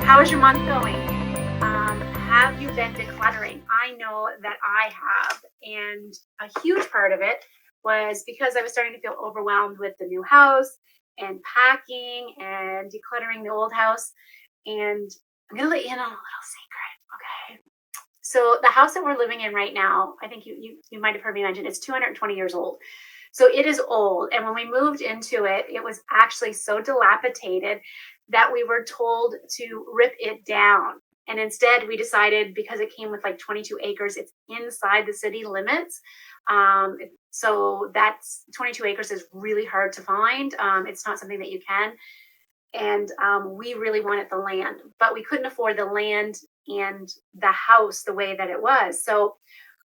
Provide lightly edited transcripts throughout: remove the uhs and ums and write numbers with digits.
How is your month going? Have you been decluttering? I know that I have, and a huge part of it was because I was starting to feel overwhelmed with the new house and packing and decluttering the old house. And I'm gonna let you in on a little secret, okay? So the house that we're living in right now, I think you might have heard me mention, it's 220 years old. So it is old. And when we moved into it, it was actually so dilapidated that we were told to rip it down. And instead, we decided because it came with like 22 acres, it's inside the city limits. So that's 22 acres is really hard to find. It's not something that you can. And we really wanted the land, but we couldn't afford the land and the house the way that it was. So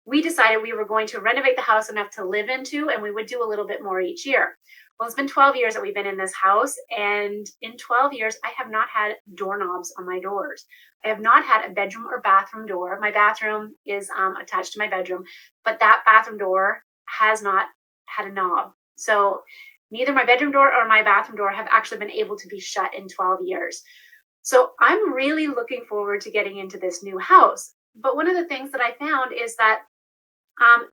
we decided we were going to renovate the house enough to live into, and we would do a little bit more each year. Well, it's been 12 years that we've been in this house, and in 12 years, I have not had doorknobs on my doors. I have not had a bedroom or bathroom door. My bathroom is attached to my bedroom, but that bathroom door has not had a knob. So neither my bedroom door or my bathroom door have actually been able to be shut in 12 years. So I'm really looking forward to getting into this new house. But one of the things that I found is that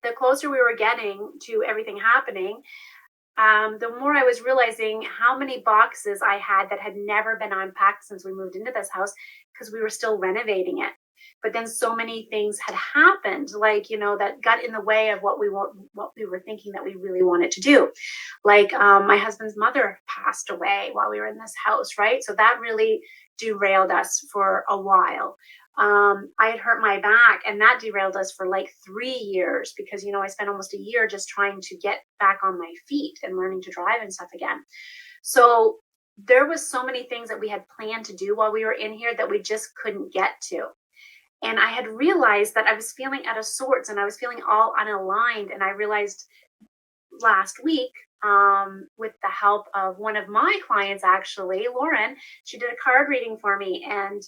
the closer we were getting to everything happening, the more I was realizing how many boxes I had that had never been unpacked since we moved into this house because we were still renovating it. But then so many things had happened, like that got in the way of what we were thinking that we really wanted to do. Like my husband's mother passed away while we were in this house, right? So that really derailed us for a while. I had hurt my back, and that derailed us for like 3 years because I spent almost a year just trying to get back on my feet and learning to drive and stuff again. So there was so many things that we had planned to do while we were in here that we just couldn't get to. And I had realized that I was feeling out of sorts and I was feeling all unaligned. And I realized last week, with the help of one of my clients, actually, Lauren, she did a card reading for me. And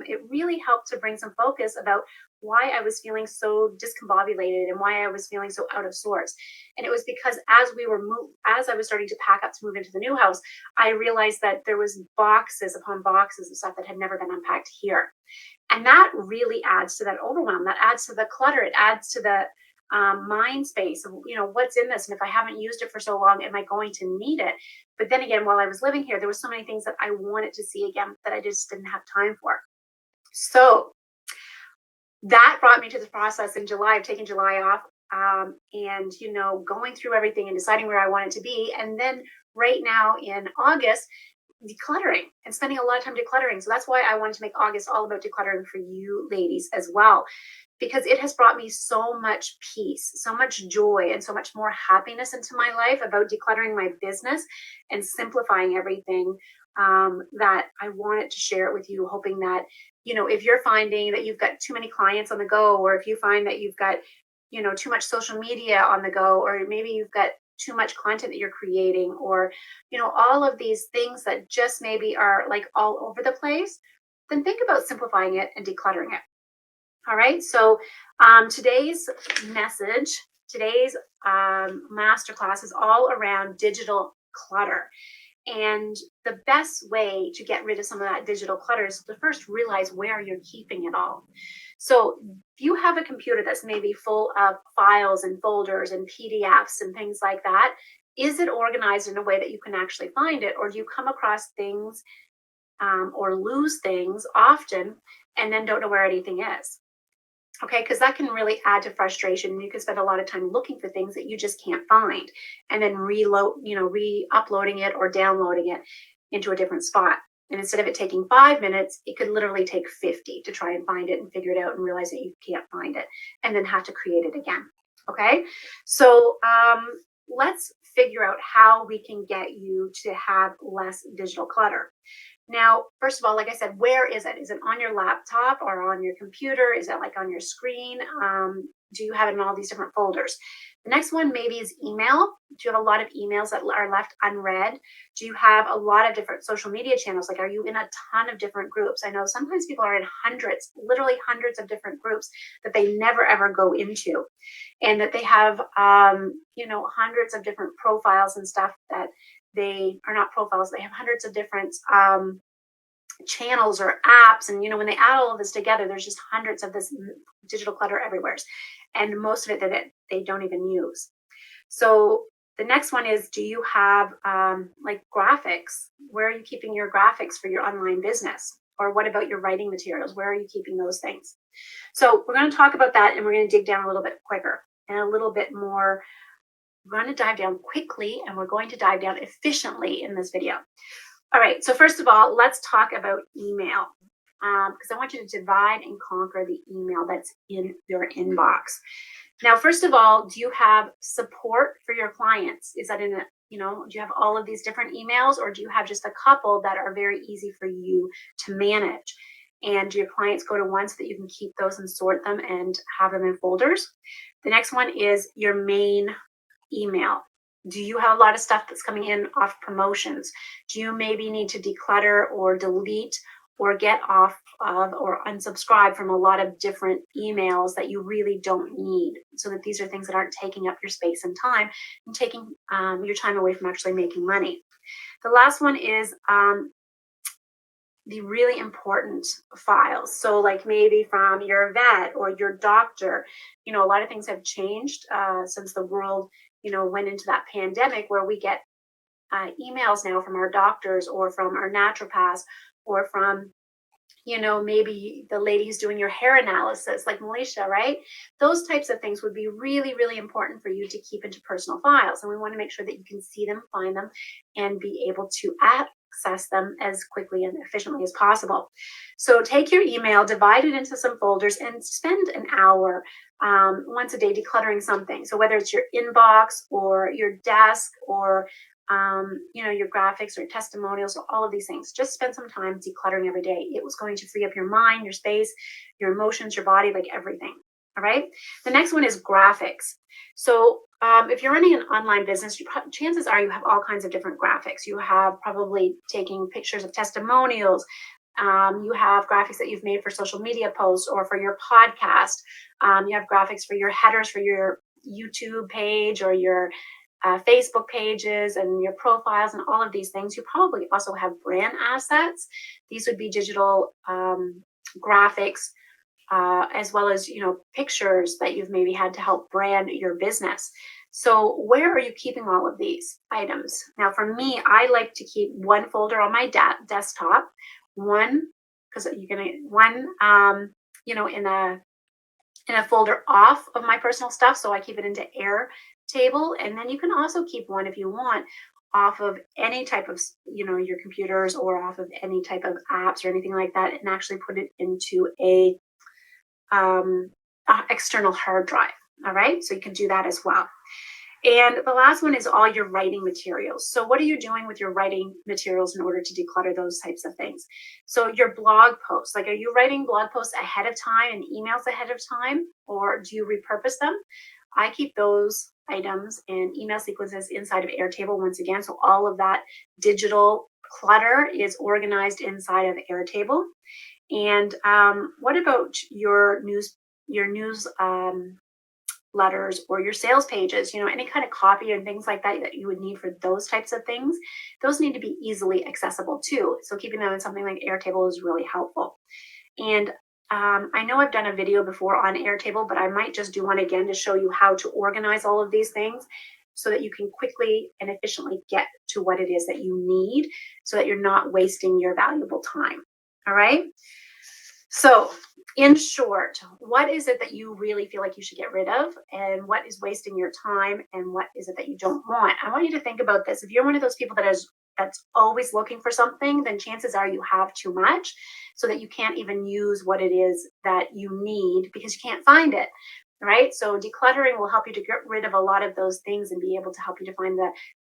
it really helped to bring some focus about why I was feeling so discombobulated and why I was feeling so out of sorts. And it was because as I was starting to pack up to move into the new house, I realized that there was boxes upon boxes of stuff that had never been unpacked here. And that really adds to that overwhelm. That adds to the clutter. It adds to the mind space of what's in this, and if I haven't used it for so long, am I going to need it? But then again, while I was living here, there were so many things that I wanted to see again that I just didn't have time for. So that brought me to the process in July of taking July off, and going through everything and deciding where I wanted to be, and then right now in August, decluttering and spending a lot of time decluttering. So that's why I wanted to make August all about decluttering for you ladies as well, because it has brought me so much peace, so much joy, and so much more happiness into my life about decluttering my business and simplifying everything, that I wanted to share it with you, hoping that, if you're finding that you've got too many clients on the go, or if you find that you've got, too much social media on the go, or maybe you've got too much content that you're creating, or, all of these things that just maybe are like all over the place, then think about simplifying it and decluttering it. All right. So today's message, today's masterclass is all around digital clutter. And the best way to get rid of some of that digital clutter is to first realize where you're keeping it all. So if you have a computer that's maybe full of files and folders and PDFs and things like that, is it organized in a way that you can actually find it? Or do you come across things or lose things often and then don't know where anything is? Okay, because that can really add to frustration. You can spend a lot of time looking for things that you just can't find, and then re-uploading it or downloading it into a different spot. And instead of it taking 5 minutes, it could literally take 50 to try and find it and figure it out and realize that you can't find it and then have to create it again. Okay, so let's figure out how we can get you to have less digital clutter. Now, first of all, like I said, where is it? Is it on your laptop or on your computer? Is it like on your screen? Do you have it in all these different folders? The next one maybe is email. Do you have a lot of emails that are left unread? Do you have a lot of different social media channels? Like, are you in a ton of different groups? I know sometimes people are in hundreds, literally hundreds of different groups that they never ever go into, and that they have, hundreds of different profiles and stuff that they are not profiles. They have hundreds of different channels or apps. And, when they add all of this together, there's just hundreds of this digital clutter everywhere. And most of it that they don't even use. So the next one is, do you have like graphics? Where are you keeping your graphics for your online business? Or what about your writing materials? Where are you keeping those things? So we're going to talk about that, and we're going to dig down a little bit quicker and a little bit more. We're going to dive down quickly, and we're going to dive down efficiently in this video. All right, so first of all, let's talk about email, because I want you to divide and conquer the email that's in your inbox. Now, first of all, do you have support for your clients? Is that do you have all of these different emails, or do you have just a couple that are very easy for you to manage? And do your clients go to one so that you can keep those and sort them and have them in folders? The next one is your main email. Do you have a lot of stuff that's coming in off promotions? Do you maybe need to declutter or delete or get off of or unsubscribe from a lot of different emails that you really don't need, so that these are things that aren't taking up your space and time and taking your time away from actually making money? The last one is the really important files. So like maybe from your vet or your doctor. A lot of things have changed since the world went into that pandemic, where we get emails now from our doctors or from our naturopaths or from maybe the lady who's doing your hair analysis, like Malaysia, right? Those types of things would be really, really important for you to keep into personal files. And we want to make sure that you can see them, find them, and be able to access them as quickly and efficiently as possible. So take your email, divide it into some folders, and spend an hour once a day decluttering something. So whether it's your inbox or your desk or your graphics or testimonials or all of these things, just spend some time decluttering every day. It was going to free up your mind, your space, your emotions, your body, like everything. All right. The next one is graphics. So if you're running an online business, chances are you have all kinds of different graphics. You have probably taking pictures of testimonials. You have graphics that you've made for social media posts or for your podcast. You have graphics for your headers for your YouTube page or your Facebook pages and your profiles and all of these things. You probably also have brand assets. These would be digital graphics, as well as pictures that you've maybe had to help brand your business. So where are you keeping all of these items? Now, for me, I like to keep one folder on my desktop, one because you're gonna one in a folder off of my personal stuff, so I keep it into Airtable. And then you can also keep one, if you want, off of any type of your computers or off of any type of apps or anything like that, and actually put it into a external hard drive. All right, so you can do that as well. And the last one is all your writing materials. So what are you doing with your writing materials in order to declutter those types of things? So your blog posts, like, are you writing blog posts ahead of time and emails ahead of time, or do you repurpose them? I keep those items and email sequences inside of Airtable once again. So all of that digital clutter is organized inside of Airtable. And what about your news letters or your sales pages, any kind of copy and things like that you would need for those types of things? Those need to be easily accessible too. So keeping them in something like Airtable is really helpful. And I know I've done a video before on Airtable, but I might just do one again to show you how to organize all of these things so that you can quickly and efficiently get to what it is that you need, so that you're not wasting your valuable time. All right. So in short, what is it that you really feel like you should get rid of, and what is wasting your time, and what is it that you don't want? I want you to think about this. If you're one of those people that's always looking for something, then chances are you have too much, so that you can't even use what it is that you need because you can't find it. Right? So decluttering will help you to get rid of a lot of those things and be able to help you to find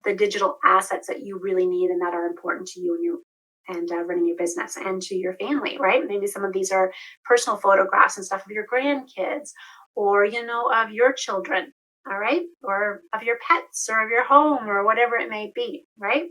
the digital assets that you really need and that are important to you and running your business and to your family, right? Maybe some of these are personal photographs and stuff of your grandkids, or of your children, all right, or of your pets or of your home or whatever it may be, right?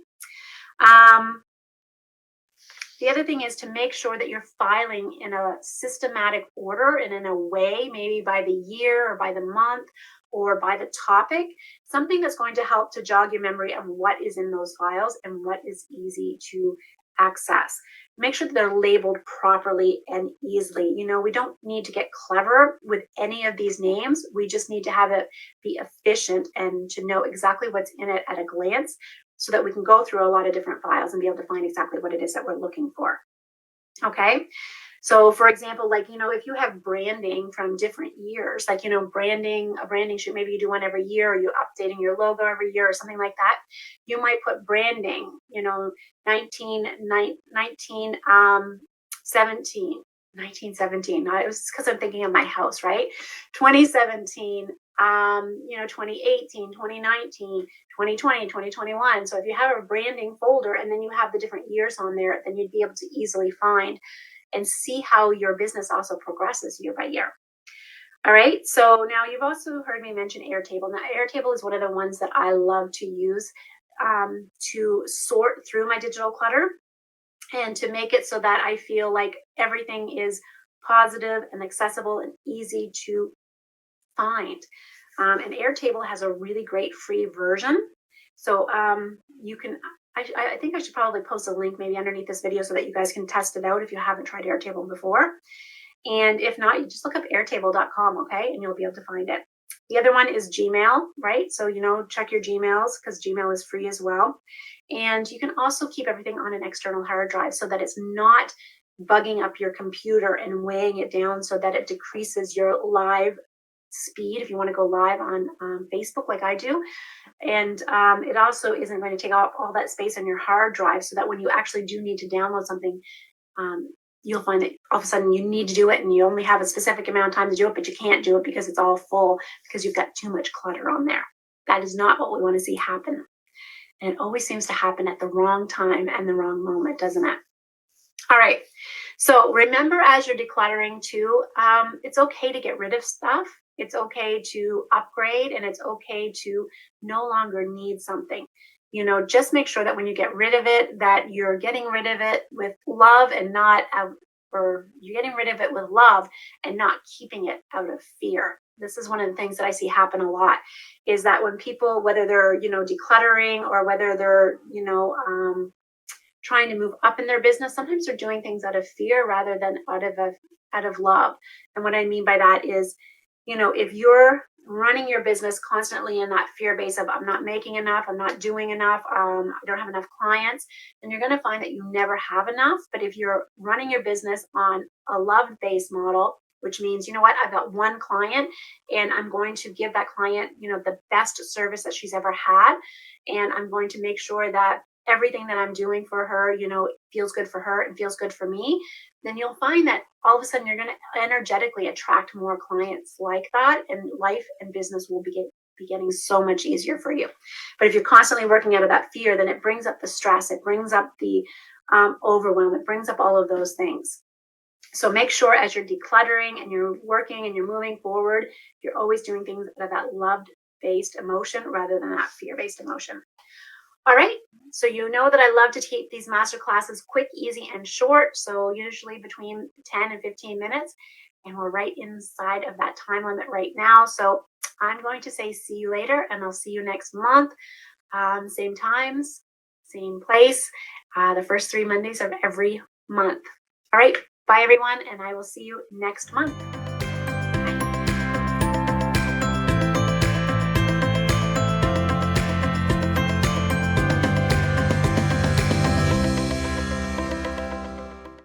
The other thing is to make sure that you're filing in a systematic order and in a way, maybe by the year or by the month or by the topic, something that's going to help to jog your memory of what is in those files and what is easy to access. Make sure that they're labeled properly and easily. We don't need to get clever with any of these names. We just need to have it be efficient and to know exactly what's in it at a glance so that we can go through a lot of different files and be able to find exactly what it is that we're looking for. Okay. So for example, if you have branding from different years, a branding shoot, maybe you do one every year, or you're updating your logo every year or something like that. You might put branding, 17, 1917. It was because I'm thinking of my house, right? 2017, 2018, 2019, 2020, 2021. So if you have a branding folder and then you have the different years on there, then you'd be able to easily find and see how your business also progresses year by year. All right, so now you've also heard me mention Airtable. Now, Airtable is one of the ones that I love to use to sort through my digital clutter and to make it so that I feel like everything is positive and accessible and easy to find. And Airtable has a really great free version. So you can, I think I should probably post a link maybe underneath this video so that you guys can test it out if you haven't tried Airtable before. And if not, you just look up airtable.com, okay? And you'll be able to find it. The other one is Gmail, right? So, check your Gmails because Gmail is free as well. And you can also keep everything on an external hard drive so that it's not bugging up your computer and weighing it down so that it decreases your live speed if you want to go live on Facebook like I do. And it also isn't going to take up all that space on your hard drive so that when you actually do need to download something, you'll find that all of a sudden you need to do it and you only have a specific amount of time to do it, but you can't do it because it's all full because you've got too much clutter on there. That is not what we want to see happen. And it always seems to happen at the wrong time and the wrong moment, doesn't it? All right. So remember, as you're decluttering too, it's okay to get rid of stuff. It's okay to upgrade, and it's okay to no longer need something. Just make sure that when you get rid of it, that you're getting rid of it with love and not or you're getting rid of it with love and not keeping it out of fear. This is one of the things that I see happen a lot is that when people, whether they're, decluttering or whether they're, trying to move up in their business, sometimes they're doing things out of fear rather than out of love. And what I mean by that is, if you're running your business constantly in that fear base of I'm not making enough, I'm not doing enough, I don't have enough clients, then you're going to find that you never have enough. But if you're running your business on a love-based model, which means, I've got one client and I'm going to give that client, the best service that she's ever had. And I'm going to make sure that everything that I'm doing for her, feels good for her and feels good for me, then you'll find that all of a sudden you're going to energetically attract more clients like that, and life and business will be getting so much easier for you. But if you're constantly working out of that fear, then it brings up the stress, it brings up the overwhelm, it brings up all of those things. So make sure as you're decluttering and you're working and you're moving forward, you're always doing things out of that love-based emotion rather than that fear-based emotion. All right, so you know that I love to keep these master classes quick, easy, and short. So usually between 10 and 15 minutes. And we're right inside of that time limit right now. So I'm going to say see you later, and I'll see you next month. Same times, same place, the first 3 Mondays of every month. All right, bye everyone, and I will see you next month.